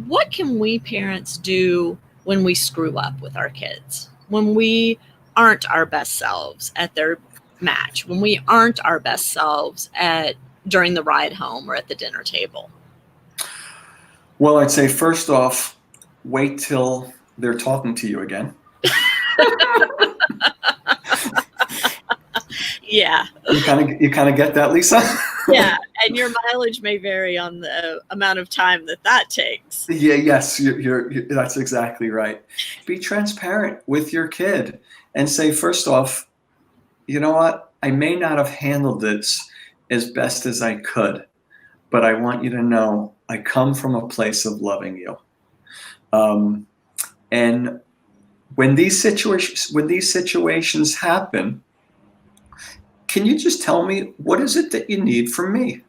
what can we parents do when we screw up with our kids? When we aren't our best selves at their match, when we aren't our best selves at during the ride home or at the dinner table? Well, I'd say first off, wait till they're talking to you again. Yeah. You kind of get that, Lisa? Yeah, and your mileage may vary on the amount of time that takes. Yeah, yes, that's exactly right. Be transparent with your kid and say, first off, you know what? I may not have handled this as best as I could, but I want you to know I come from a place of loving you. And when these situations happen, can you just tell me, what is it that you need from me?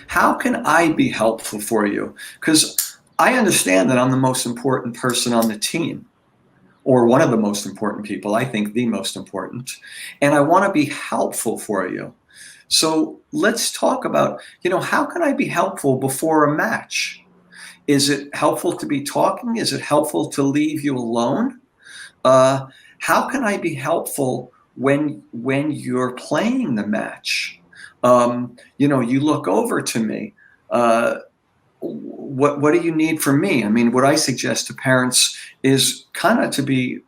How can I be helpful for you? Because I understand that I'm the most important person on the team, or one of the most important people, I think the most important, and I want to be helpful for you. So let's talk about, how can I be helpful before a match? Is it helpful to be talking? Is it helpful to leave you alone? How can I be helpful when you're playing the match? You look over to me. What do you need from me? I mean, what I suggest to parents is kind of to be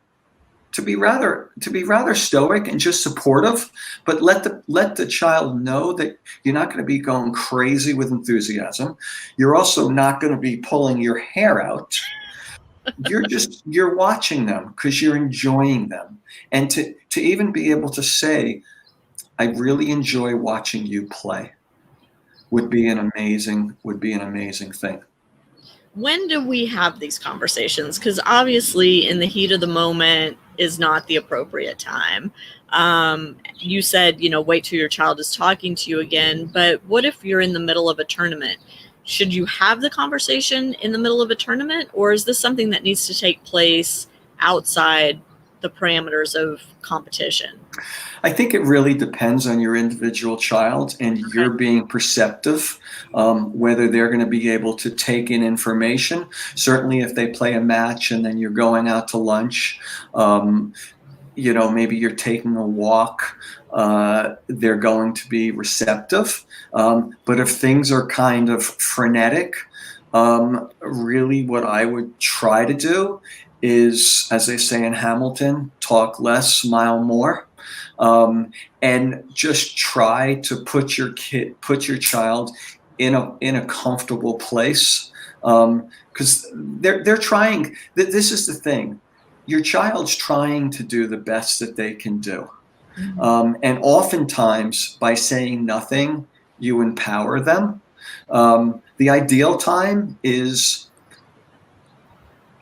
rather stoic and just supportive, but let the child know that you're not going to be going crazy with enthusiasm. You're also not going to be pulling your hair out. You're watching them because you're enjoying them. And to even be able to say, I really enjoy watching you play would be an amazing thing. When do we have these conversations? Because obviously in the heat of the moment is not the appropriate time. You said, wait till your child is talking to you again, but what if you're in the middle of a tournament? Should you have the conversation in the middle of a tournament, or is this something that needs to take place outside the parameters of competition? I think it really depends on your individual child and you're being perceptive, whether they're going to be able to take in information. Certainly if they play a match and then you're going out to lunch, maybe you're taking a walk, they're going to be receptive. But if things are kind of frenetic, really what I would try to do is, as they say in Hamilton, talk less, smile more. And just try to put your child in a comfortable place, because they're trying. This is the thing. Your child's trying to do the best that they can do. And oftentimes by saying nothing, you empower them. The ideal time is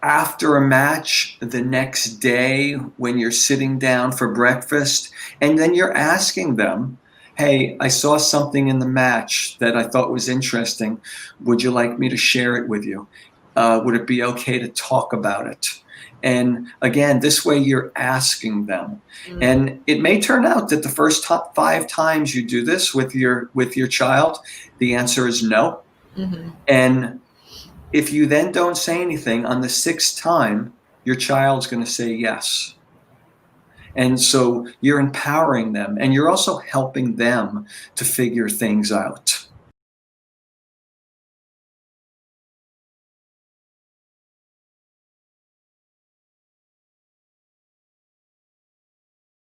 after a match, the next day when you're sitting down for breakfast, and then you're asking them, hey, I saw something in the match that I thought was interesting. Would you like me to share it with you? Would it be okay to talk about it? And again, this way you're asking them. And it may turn out that the first 5 times you do this with your child, the answer is no. And if you then don't say anything, on the 6th time, your child's going to say yes. And so you're empowering them, and you're also helping them to figure things out.